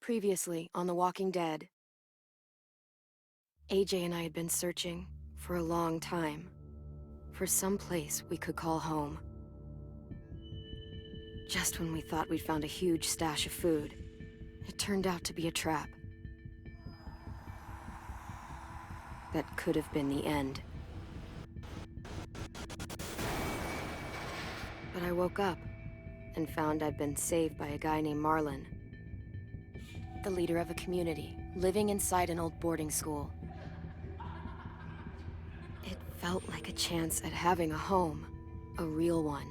Previously on The Walking Dead, AJ and I had been searching for a long time for some place we could call home. Just when we thought we'd found a huge stash of food, it turned out to be a trap. That could have been the end. But I woke up and found I'd been saved by a guy named Marlon, the leader of a community living inside an old boarding school. It felt like a chance at having a home, a real one.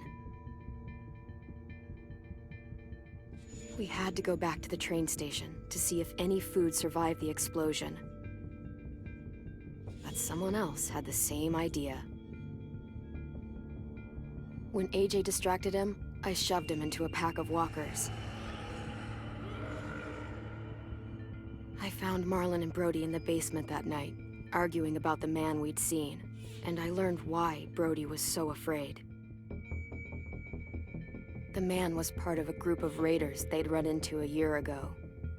We had to go back to the train station to see if any food survived the explosion. But someone else had the same idea. When AJ distracted him, I shoved him into a pack of walkers. I found Marlon and Brody in the basement that night, arguing about the man we'd seen, and I learned why Brody was so afraid. The man was part of a group of raiders they'd run into a year ago.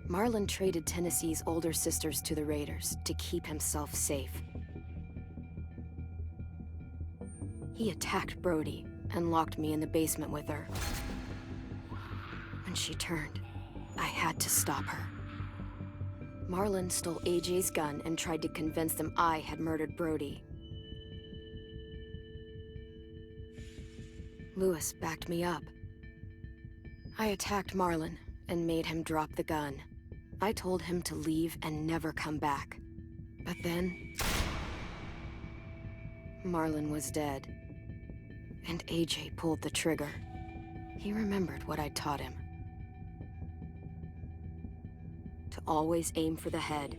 Marlon traded Tennessee's older sisters to the raiders to keep himself safe. He attacked Brody and locked me in the basement with her. When she turned, I had to stop her. Marlon stole AJ's gun and tried to convince them I had murdered Brody. Lewis backed me up. I attacked Marlon and made him drop the gun. I told him to leave and never come back. But then, Marlon was dead, and AJ pulled the trigger. He remembered what I'd taught him. To always aim for the head.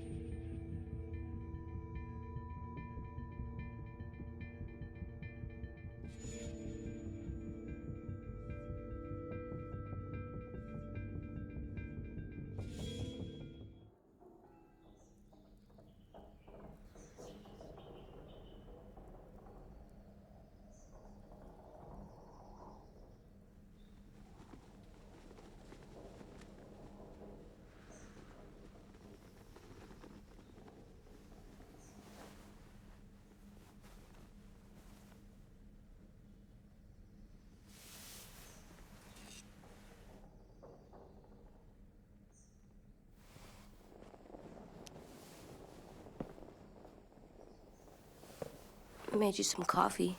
I made you some coffee.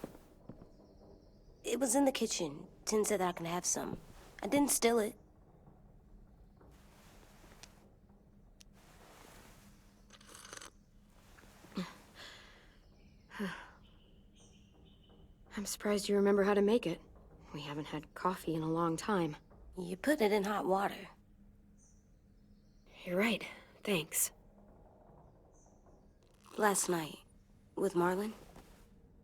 It was in the kitchen. Tin said that I can have some. I didn't steal it. I'm surprised you remember how to make it. We haven't had coffee in a long time. You put it in hot water. You're right. Thanks. Last night, with Marlon,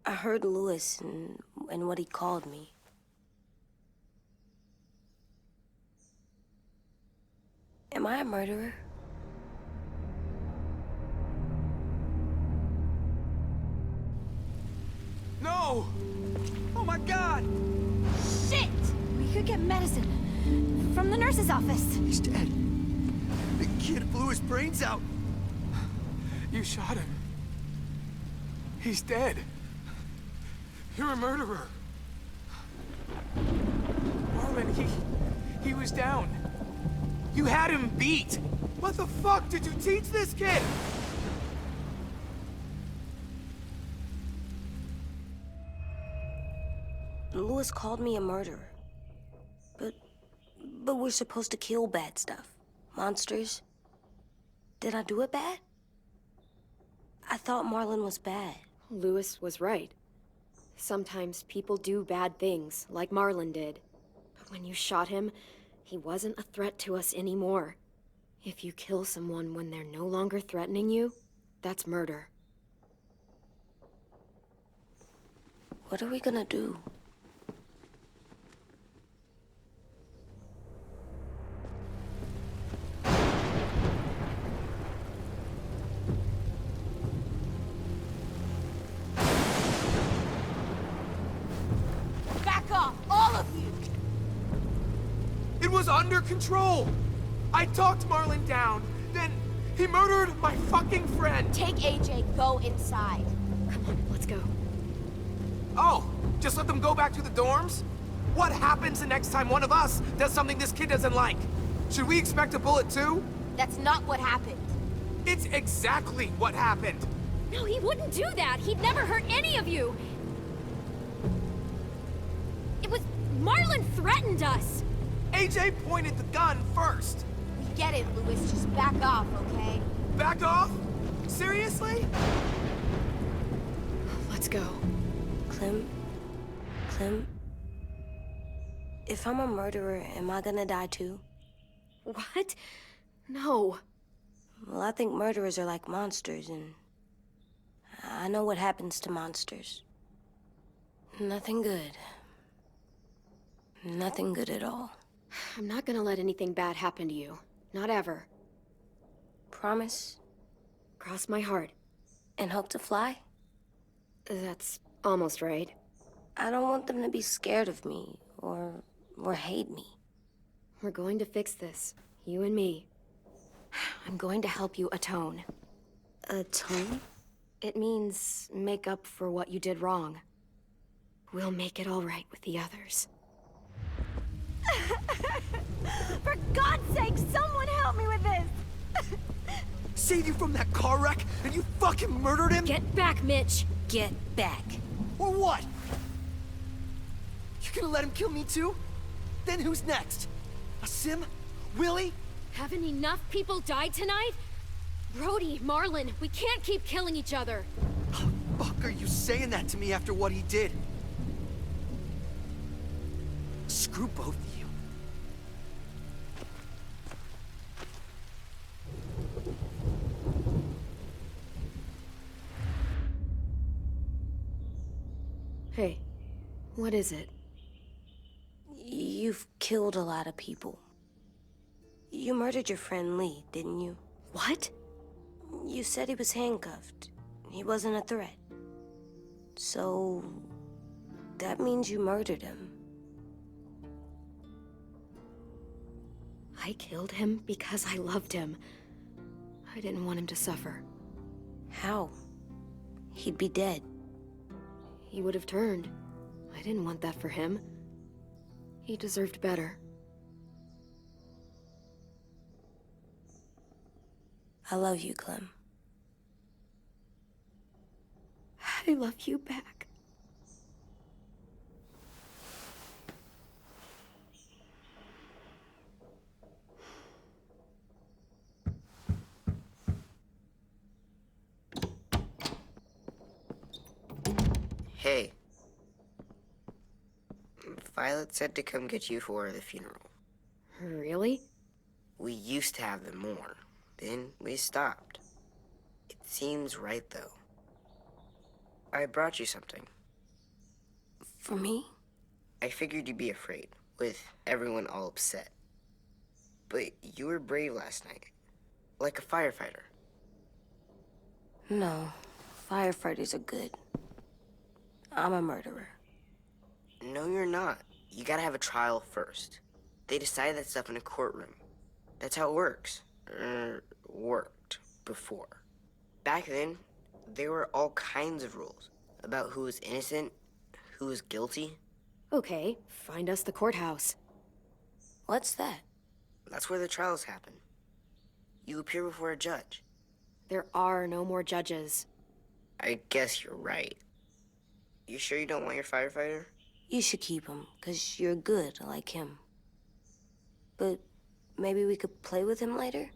I heard Lewis and what he called me. Am I a murderer? No! Oh my God! Shit! We could get medicine from the nurse's office. He's dead. The kid blew his brains out. You shot him. He's dead. You're a murderer. Marlon, he was down. You had him beat. What the fuck did you teach this kid? Lewis called me a murderer. But we're supposed to kill bad stuff. Monsters. Did I do it bad? I thought Marlon was bad. Lewis was right. Sometimes people do bad things, like Marlon did. But when you shot him, he wasn't a threat to us anymore. If you kill someone when they're no longer threatening you, that's murder. What are we gonna do? Back off, all of you! It was under control. I talked Marlon down, then he murdered my fucking friend! Take AJ, go inside. Come on, let's go. Oh, just let them go back to the dorms? What happens the next time one of us does something this kid doesn't like? Should we expect a bullet too? That's not what happened. It's exactly what happened! No, he wouldn't do that. He'd never hurt any of you. It was... Marlon threatened us. AJ pointed the gun first! We get it, Louis. Just back off, okay? Back off? Seriously? Let's go. Clem, if I'm a murderer, am I gonna die too? What? No. Well, I think murderers are like monsters, and I know what happens to monsters. Nothing good. Nothing good at all. I'm not gonna let anything bad happen to you. Not ever. Promise? Cross my heart. And hope to fly? That's almost right. I don't want them to be scared of me, or hate me. We're going to fix this. You and me. I'm going to help you atone. Atone? It means make up for what you did wrong. We'll make it all right with the others. For God's sake, someone help me with this! Saved you from that car wreck, and you fucking murdered him? Get back, Mitch! Get back. Or what? You gonna let him kill me too? Then who's next? Sim? Willie? Haven't enough people died tonight? Brody, Marlon, we can't keep killing each other. How the fuck are you saying that to me after what he did? Screw both of you. Hey, what is it? You've killed a lot of people. You murdered your friend Lee, didn't you? What? You said he was handcuffed. He wasn't a threat. So... that means you murdered him. I killed him because I loved him. I didn't want him to suffer. How? He'd be dead. He would have turned. I didn't want that for him. He deserved better. I love you, Clem. I love you back. Hey. Violet said to come get you for the funeral. Really? We used to have them more. Then we stopped. It seems right, though. I brought you something. For me? I figured you'd be afraid, with everyone all upset. But you were brave last night. Like a firefighter. No. Firefighters are good. I'm a murderer. No, you're not. You gotta have a trial first. They decide that stuff in a courtroom. That's how it works. Worked before. Back then, there were all kinds of rules about who was innocent, who was guilty. Okay, find us the courthouse. What's that? That's where the trials happen. You appear before a judge. There are no more judges. I guess you're right. You sure you don't want your firefighter? You should keep him, 'cause you're good like him. But maybe we could play with him later?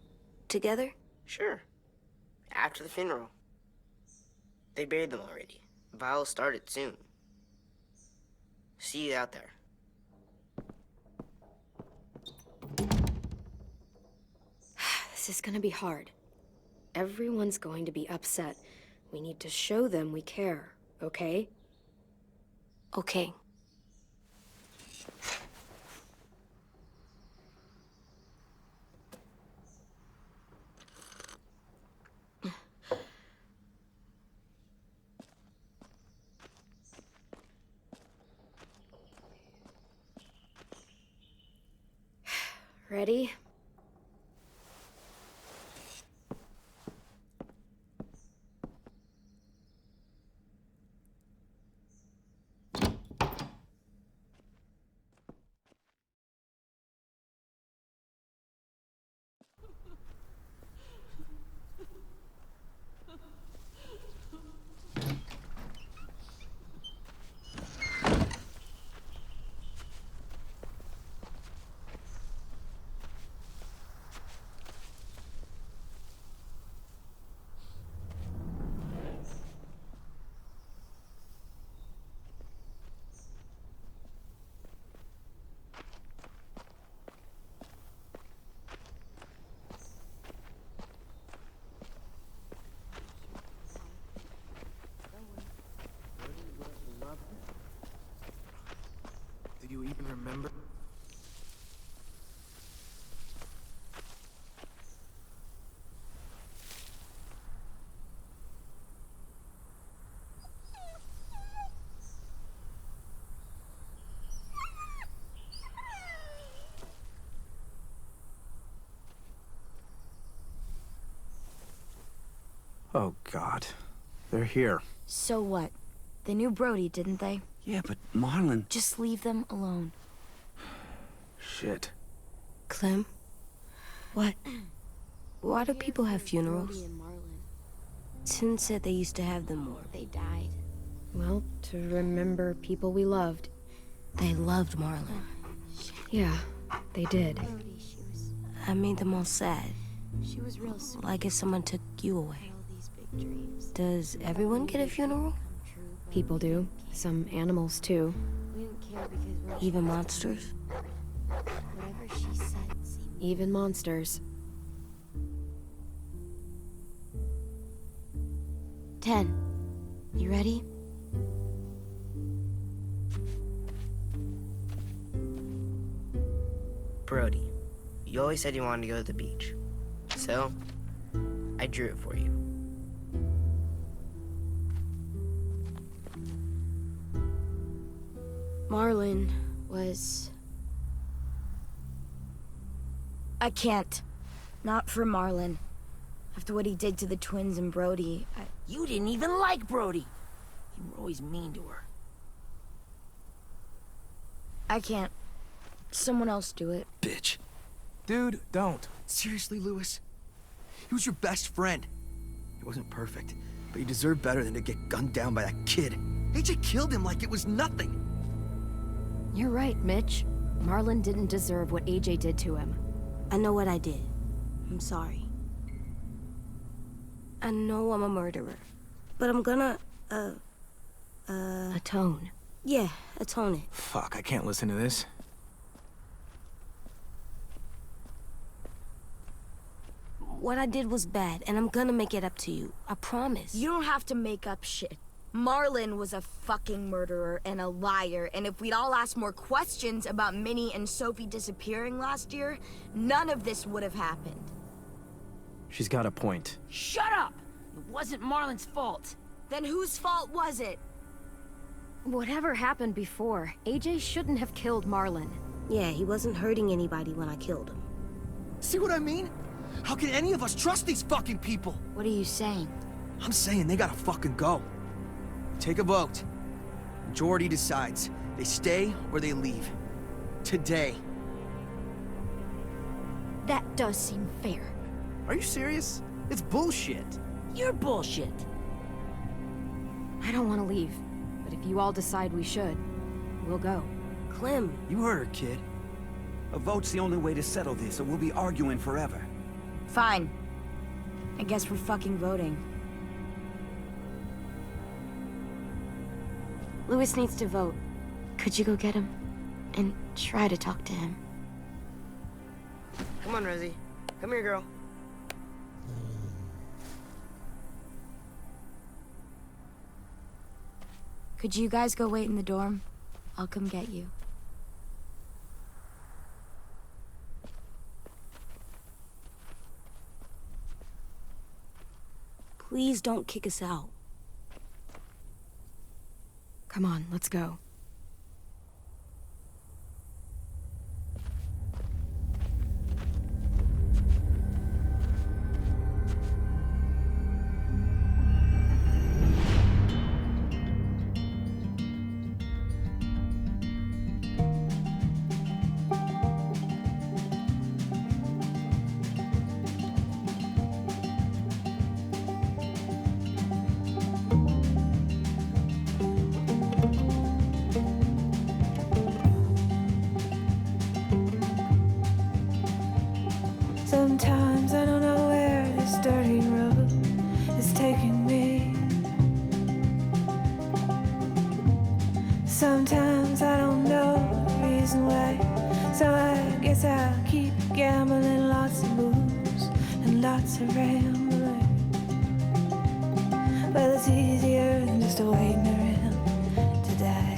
Together? Sure. After the funeral. They buried them already. Vile'll start it soon. See you out there. This is gonna be hard. Everyone's going to be upset. We need to show them we care, okay? Okay. Ready? Oh, God. They're here. So what? They knew Brody, didn't they? Yeah, but Marlon... Just leave them alone. Shit. Clem? What? Why do people have Brody funerals? and Marlon. Tin said they used to have them more. They died. Well, to remember people we loved. They loved Marlon. Yeah, they did. Brody, I made them all sad. she was real sweet. Like if someone took you away. All these big dreams. Does everyone get a funeral? Come true, but People do. Some animals, too. we didn't care because what Even monsters? whatever she said seemed Even monsters. 10. You ready? Brody, you always said you wanted to go to the beach. So, I drew it for you. Marlon was... I can't. Not for Marlon. After what he did to the twins and Brody, You didn't even like Brody. You were always mean to her. I can't. Someone else do it. Bitch. Dude, don't. Seriously, Lewis? He was your best friend. He wasn't perfect, but he deserved better than to get gunned down by that kid. AJ killed him like it was nothing. You're right, Mitch. Marlon didn't deserve what AJ did to him. I know what I did. I'm sorry. I know I'm a murderer. But I'm gonna, Atone. yeah, atone it. Fuck, I can't listen to this. What I did was bad, and I'm gonna make it up to you. I promise. You don't have to make up shit. Marlon was a fucking murderer and a liar, and if we'd all asked more questions about Minnie and Sophie disappearing last year, none of this would have happened. She's got a point. Shut up! It wasn't Marlon's fault. Then whose fault was it? Whatever happened before, AJ shouldn't have killed Marlon. Yeah, he wasn't hurting anybody when I killed him. See what I mean? How can any of us trust these fucking people? What are you saying? I'm saying they gotta fucking go. Take a vote. Majority decides. They stay or they leave. Today. That does seem fair. Are you serious? It's bullshit. You're bullshit. I don't want to leave, but if you all decide we should, we'll go. Clem, You heard her, kid. A vote's the only way to settle this, or we'll be arguing forever. Fine. I guess we're fucking voting. Lewis needs to vote. Could you go get him? And try to talk to him. Come on, Rosie. Come here, girl. Could you guys go wait in the dorm? I'll come get you. Please don't kick us out. Come on, let's go. Sometimes I don't know where this dirty road is taking me. Sometimes I don't know the reason why. So I guess I'll keep gambling, lots of moves and lots of rambling. Well, it's easier than just waiting around to die.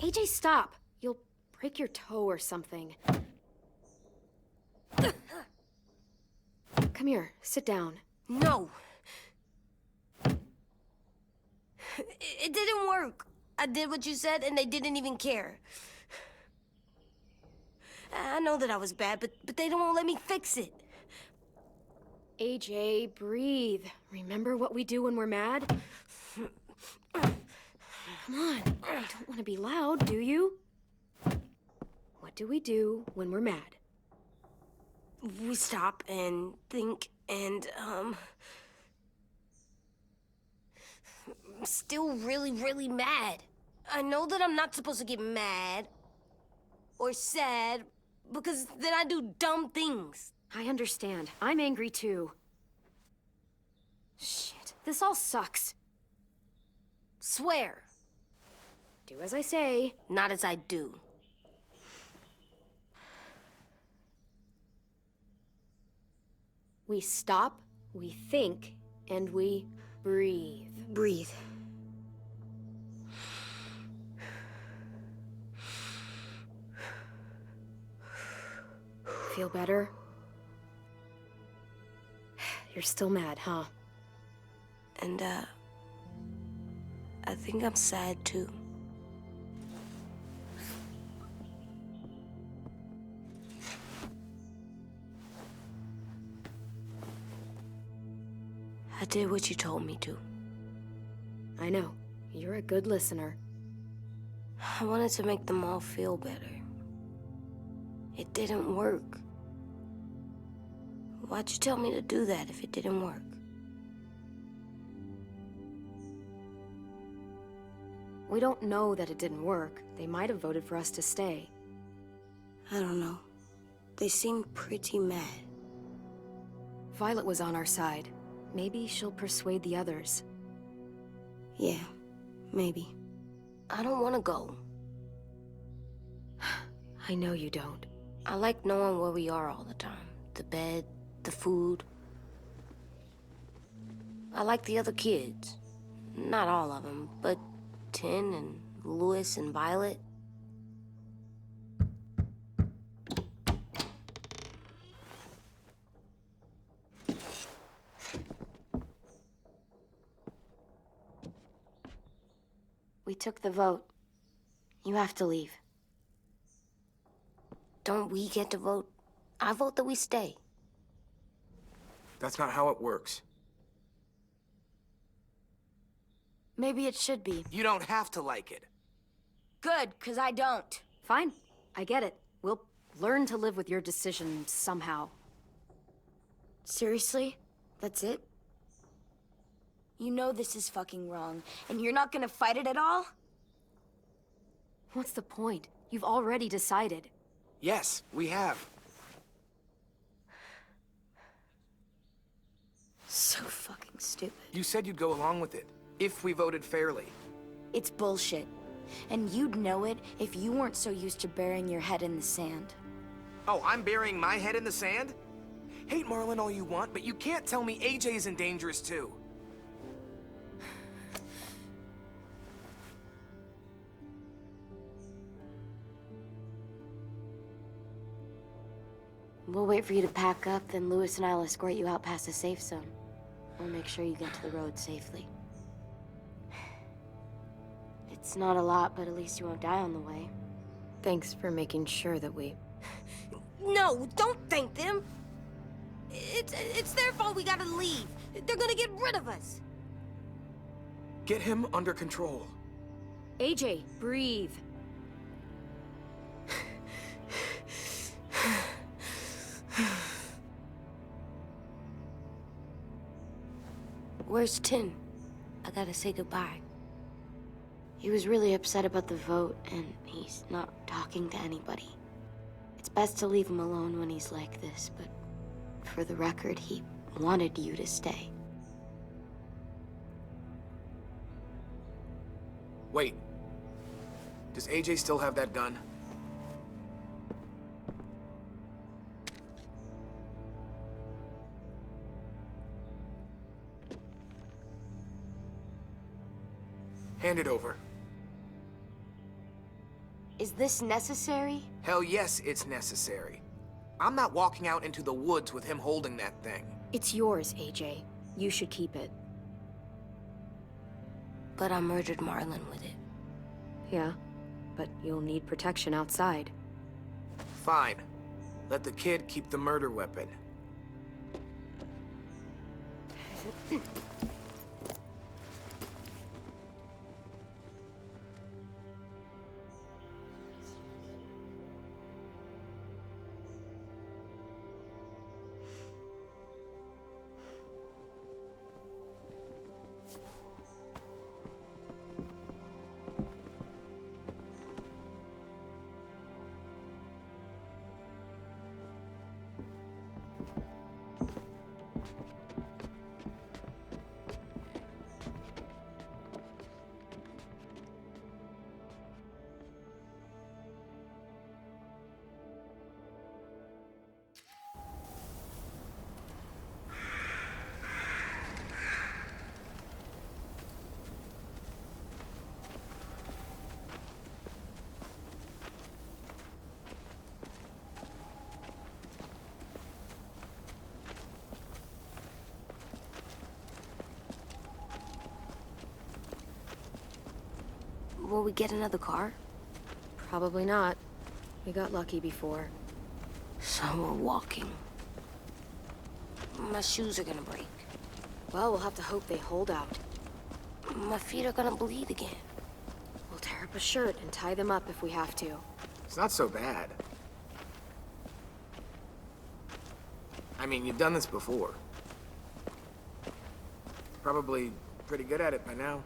AJ, stop. You'll break your toe or something. Come here, sit down. No. It didn't work. I did what you said, and they didn't even care. I know that I was bad, but they don't let me fix it. AJ, breathe. Remember what we do when we're mad? Come on, you don't want to be loud, do you? What do we do when we're mad? We stop and think and, I'm still really, really mad. I know that I'm not supposed to get mad or sad because then I do dumb things. I understand. I'm angry too. Shit, this all sucks. Swear. Do as I say. Not as I do. We stop, we think, and we breathe. Breathe. Feel better? You're still mad, huh? And, I think I'm sad too. I did what you told me to. I know. You're a good listener. I wanted to make them all feel better. It didn't work. Why'd you tell me to do that if it didn't work? We don't know that it didn't work. They might have voted for us to stay. I don't know. They seem pretty mad. Violet was on our side. Maybe she'll persuade the others. Yeah, maybe. I don't want to go. I know you don't. I like knowing where we are all the time. The bed, the food. I like the other kids. Not all of them, but Tin and Louis and Violet. We took the vote. You have to leave. Don't we get to vote? I vote that we stay. That's not how it works. Maybe it should be. You don't have to like it. Good, 'cause I don't. Fine. I get it. We'll learn to live with your decision somehow. Seriously? That's it? You know this is fucking wrong, and you're not gonna fight it at all? What's the point? You've already decided. Yes, we have. So fucking stupid. You said you'd go along with it, if we voted fairly. It's bullshit. And you'd know it if you weren't so used to burying your head in the sand. Oh, I'm burying my head in the sand? Hate Marlon all you want, but you can't tell me AJ isn't dangerous too. We'll wait for you to pack up, then Louis and I'll escort you out past the safe zone. We'll make sure you get to the road safely. It's not a lot, but at least you won't die on the way. Thanks for making sure that we... No, don't thank them! It's their fault we gotta leave. They're gonna get rid of us. Get him under control. AJ, breathe. Where's Tin? I gotta say goodbye. He was really upset about the vote, and he's not talking to anybody. It's best to leave him alone when he's like this, but for the record, he wanted you to stay. Wait. Does AJ still have that gun? Hand it over. Is this necessary? Hell yes, it's necessary. I'm not walking out into the woods with him holding that thing. It's yours, AJ. You should keep it. But I murdered Marlon with it. Yeah, but you'll need protection outside. Fine. Let the kid keep the murder weapon. Will we get another car? Probably not. We got lucky before. So we're walking. My shoes are gonna break. Well, we'll have to hope they hold out. My feet are gonna bleed again. We'll tear up a shirt and tie them up if we have to. It's not so bad. I mean, you've done this before. Probably pretty good at it by now.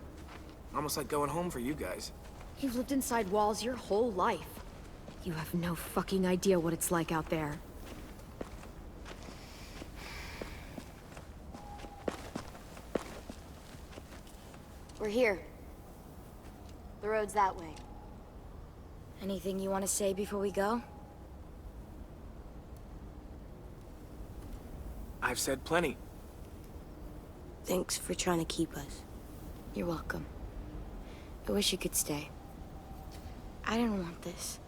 Almost like going home for you guys. You've lived inside walls your whole life. You have no fucking idea what it's like out there. We're here. The road's that way. Anything you want to say before we go? I've said plenty. Thanks for trying to keep us. You're welcome. I wish you could stay. I didn't want this.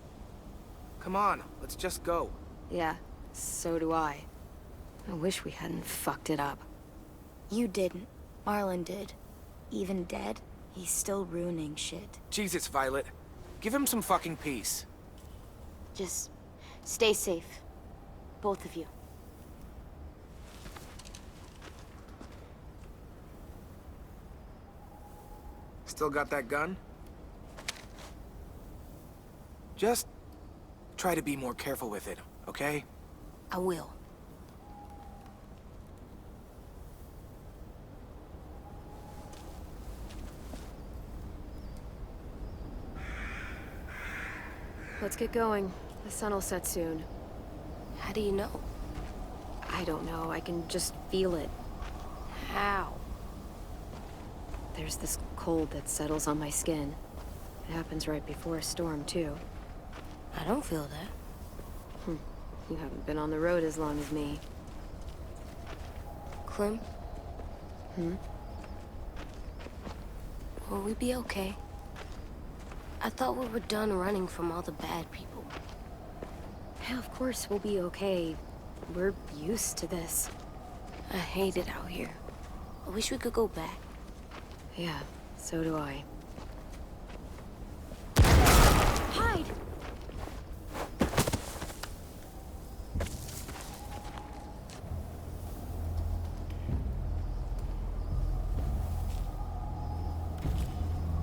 Come on, let's just go. Yeah, so do I. I wish we hadn't fucked it up. You didn't. Marlon did. Even dead, he's still ruining shit. Jesus, Violet. Give him some fucking peace. Just stay safe. Both of you. Still got that gun? Just try to be more careful with it, okay? I will. Let's get going. The sun will set soon. How do you know? I don't know. I can just feel it. How? There's this cold that settles on my skin. It happens right before a storm, too. I don't feel that. You haven't been on the road as long as me. Clem? Will we be okay? I thought we were done running from all the bad people. Yeah, of course we'll be okay. We're used to this. I hate it out here. I wish we could go back. Yeah, so do I. Hide!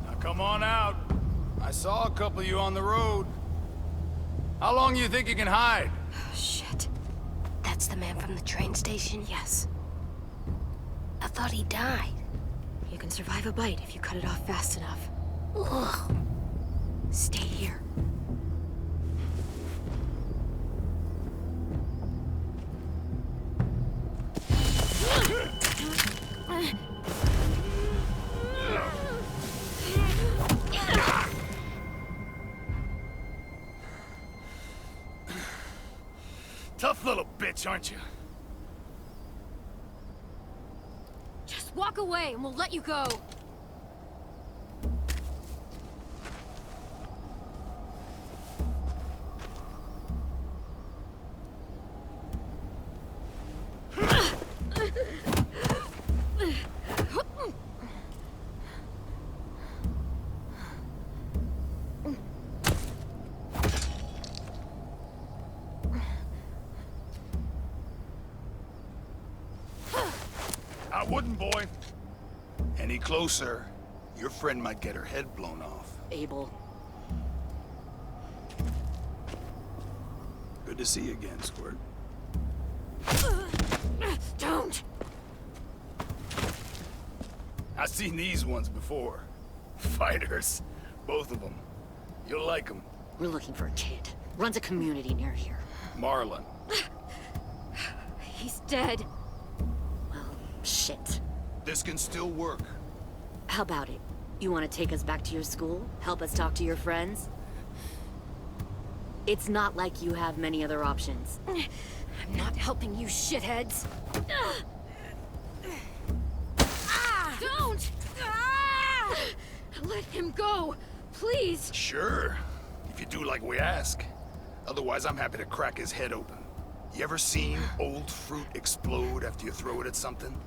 Now come on out. I saw a couple of you on the road. How long do you think you can hide? Shit. That's the man from the train station? Yes. I thought he died. You can survive a bite if you cut it off fast enough. Ugh. Stay here. Tough little bitch, aren't you? Just walk away and we'll let you go. wooden, boy. Any closer, your friend might get her head blown off. Abel. Good to see you again, Squirt. Don't! I've seen these ones before. Fighters. Both of them. You'll like them. We're looking for a kid. Runs a community near here. Marlon. He's dead. Well, shit. This can still work. How about it? You want to take us back to your school? Help us talk to your friends? It's not like you have many other options. I'm not helping you shitheads. Don't! Let him go, please. Sure. If you do like we ask. Otherwise, I'm happy to crack his head open. You ever seen old fruit explode after you throw it at something?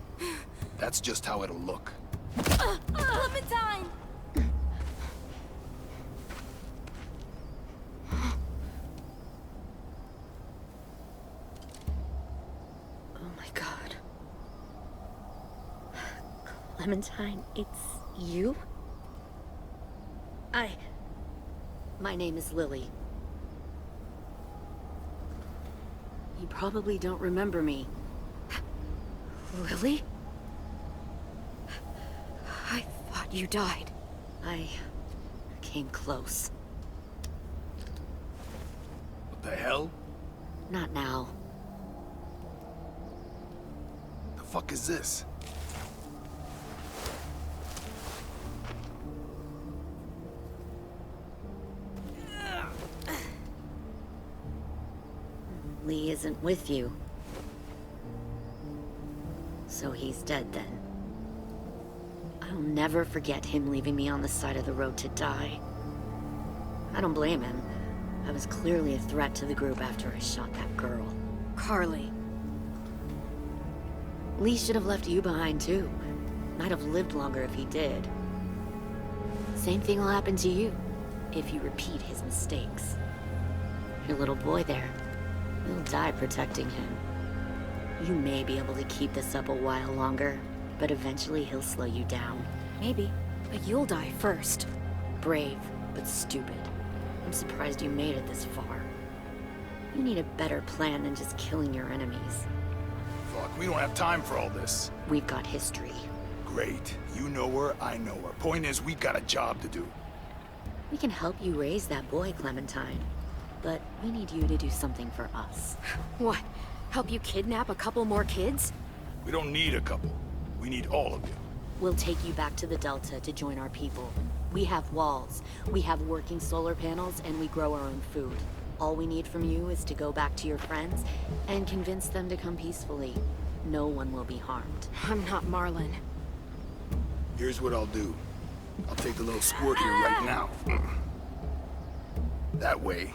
That's just how it'll look. Clementine! Oh my god. Clementine, it's you? My name is Lily. You probably don't remember me. Lily? I thought you died. I came close. What the hell? Not now. The fuck is this? Lee isn't with you. So he's dead then. I'll never forget him leaving me on the side of the road to die. I don't blame him. I was clearly a threat to the group after I shot that girl. Carly. Lee should have left you behind too. Might have lived longer if he did. Same thing will happen to you, if you repeat his mistakes. Your little boy there, you'll die protecting him. You may be able to keep this up a while longer, but eventually he'll slow you down. Maybe, but you'll die first. Brave, but stupid. I'm surprised you made it this far. You need a better plan than just killing your enemies. Fuck, we don't have time for all this. We've got history. Great. You know her, I know her. Point is, we've got a job to do. We can help you raise that boy, Clementine. But we need you to do something for us. What? Help you kidnap a couple more kids? We don't need a couple. We need all of you. We'll take you back to the Delta to join our people. We have walls, we have working solar panels, and we grow our own food. All we need from you is to go back to your friends and convince them to come peacefully. No one will be harmed. I'm not Marlon. Here's what I'll do. I'll take the little squirt here right now. That way,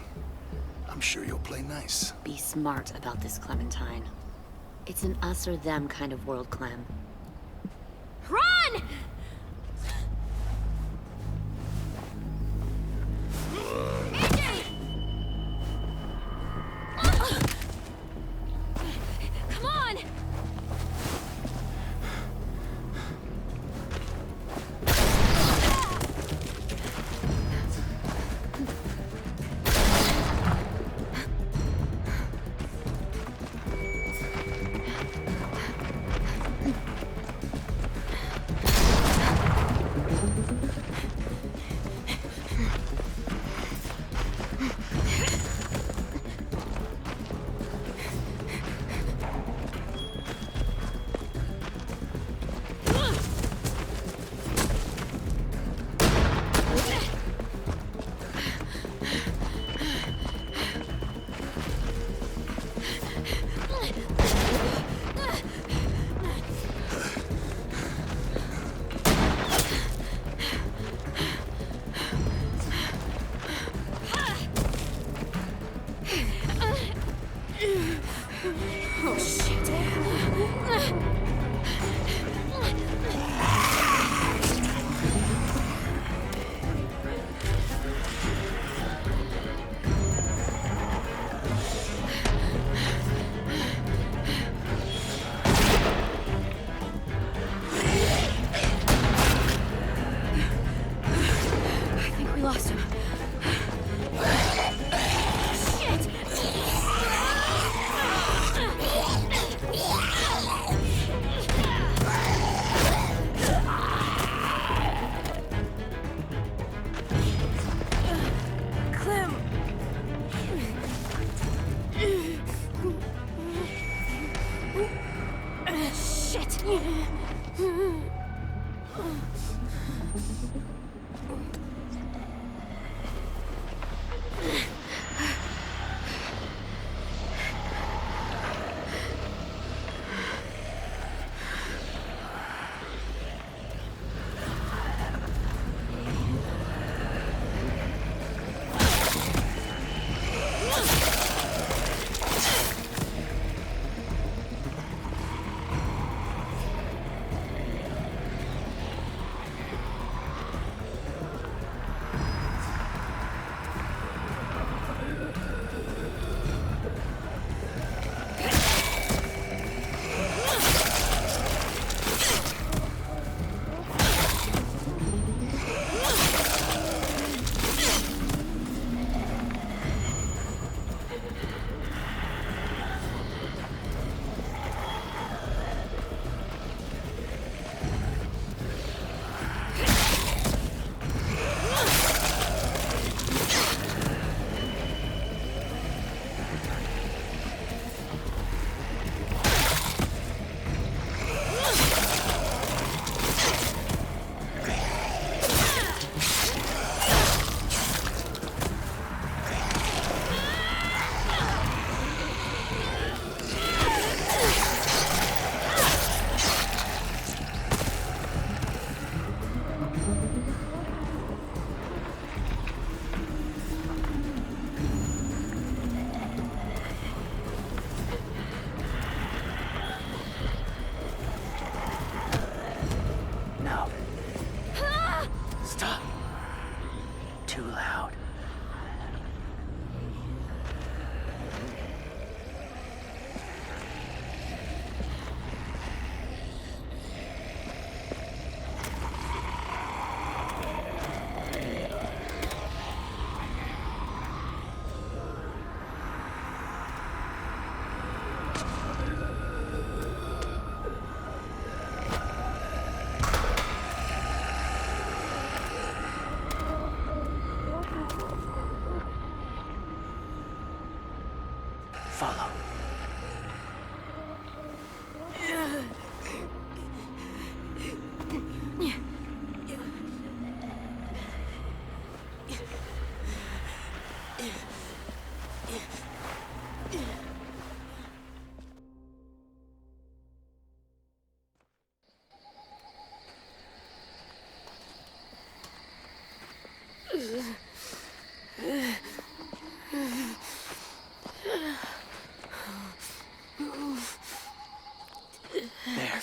I'm sure you'll play nice. Be smart about this, Clementine. It's an us or them kind of world, Clem. Run! Come on! Follow. There.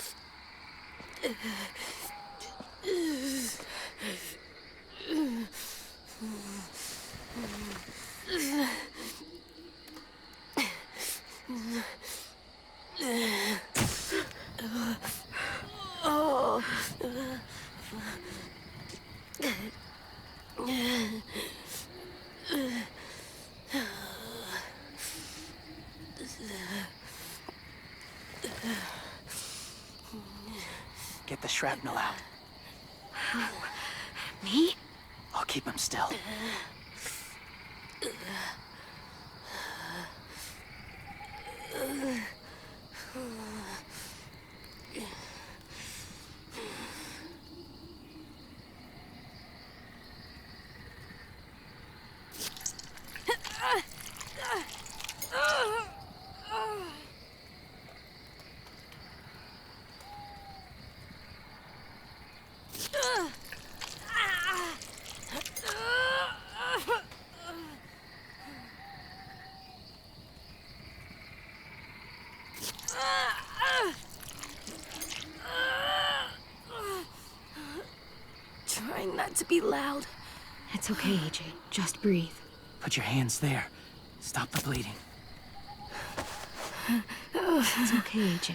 Get the shrapnel out. Me? I'll keep him still. Trying not to be loud. It's okay, AJ. Just breathe. Put your hands there. Stop the bleeding. It's okay, AJ.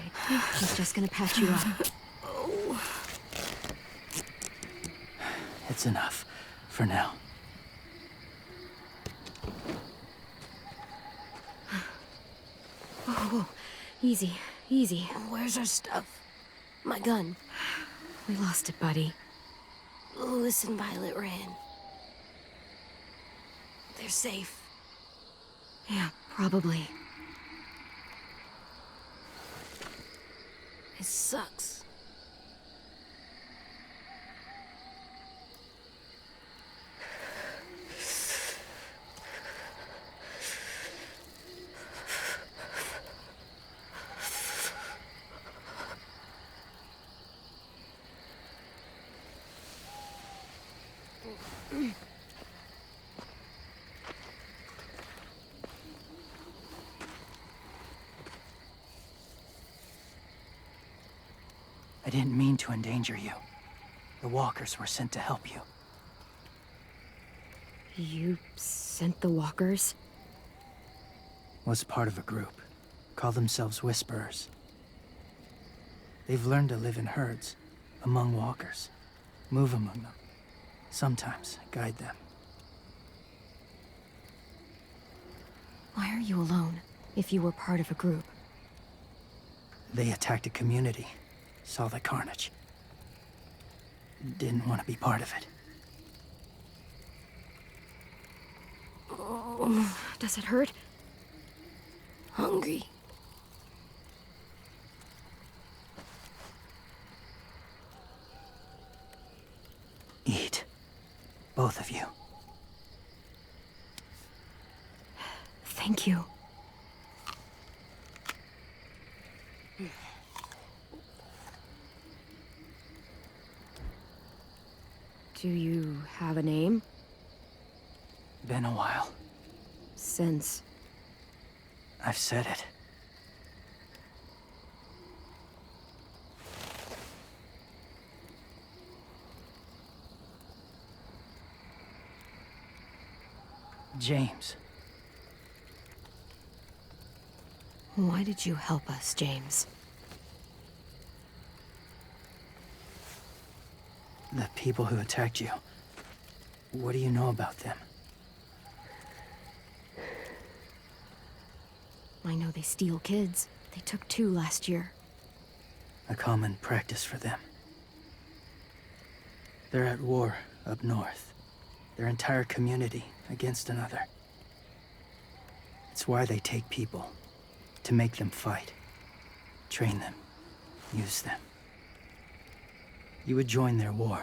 He's just gonna patch you up. It's enough. For now. Whoa, whoa. Easy, easy. Where's our stuff? My gun. We lost it, buddy. Louis and Violet ran. They're safe. Yeah, probably. It sucks. didn't mean to endanger you. The walkers were sent to help you. You sent the walkers? Was part of a group. Call themselves Whisperers. They've learned to live in herds, among walkers. Move among them. Sometimes guide them. Why are you alone, if you were part of a group? They attacked a community. Saw the carnage. Didn't want to be part of it. Oh, does it hurt? Hungry. Eat. Both of you. Thank you. Do you have a name? Been a while. Since... I've said it. James. Why did you help us, James? The people who attacked you. What do you know about them? I know they steal kids. They took 2 last year. A common practice for them. They're at war up north. Their entire community against another. It's why they take people. To make them fight. Train them. Use them. You would join their war.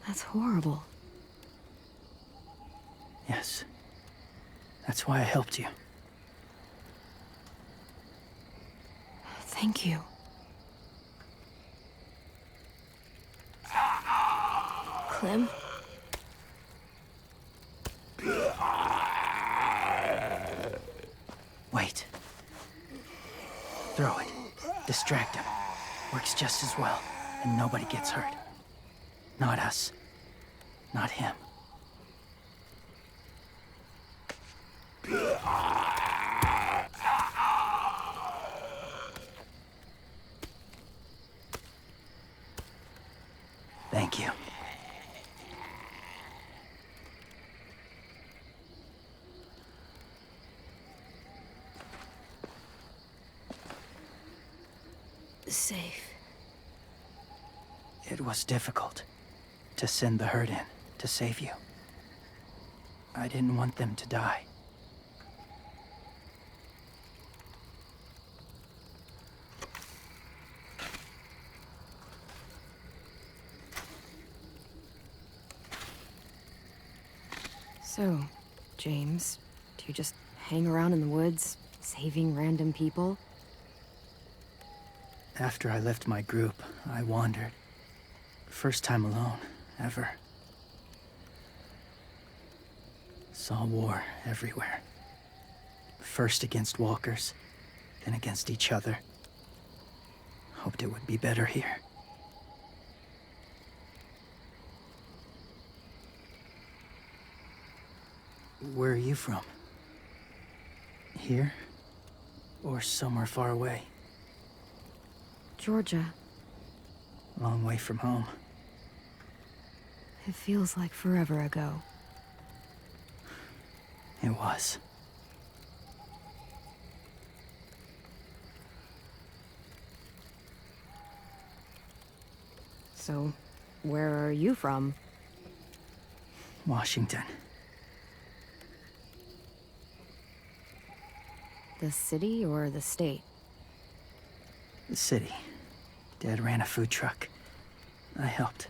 That's horrible. Yes. That's why I helped you. Thank you. Clem? Wait. Throw it. Distract him. Works just as well, and nobody gets hurt. Not us. Not him. Thank you. Safe. It was difficult to send the herd in to save you. I didn't want them to die. So, James, do you just hang around in the woods, saving random people? After I left my group, I wandered. First time alone, ever. Saw war everywhere. First against walkers, then against each other. Hoped it would be better here. Where are you from? Here? Or somewhere far away? Georgia. Long way from home. It feels like forever ago. It was. So, where are you from? Washington. The city or the state? The city. Dad ran a food truck. I helped.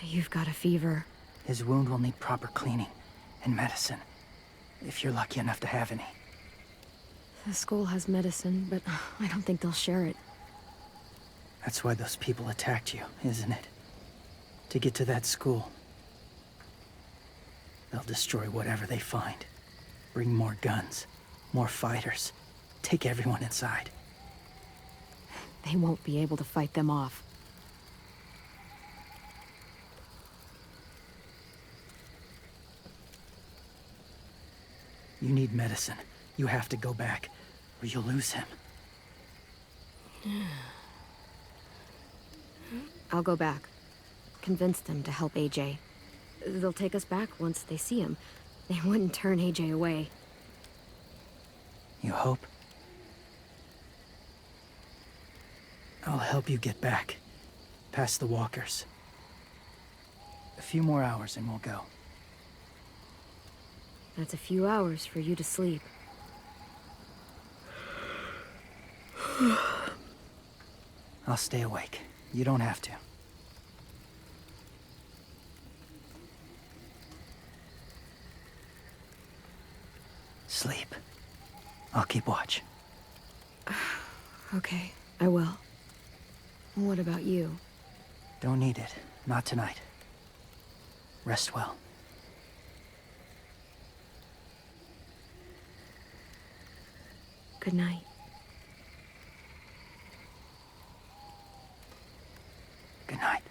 You've got a fever. His wound will need proper cleaning and medicine, if you're lucky enough to have any. The school has medicine, but I don't think they'll share it. That's why those people attacked you, isn't it? To get to that school. They'll destroy whatever they find. Bring more guns, more fighters. Take everyone inside. They won't be able to fight them off. You need medicine. You have to go back, or you'll lose him. I'll go back. Convince them to help AJ. They'll take us back once they see him. They wouldn't turn AJ away. You hope? I'll help you get back. Past the walkers. A few more hours and we'll go. That's a few hours for you to sleep. I'll stay awake. You don't have to. Sleep. I'll keep watch. Okay, I will. What about you? Don't need it. Not tonight. Rest well. Good night. Good night.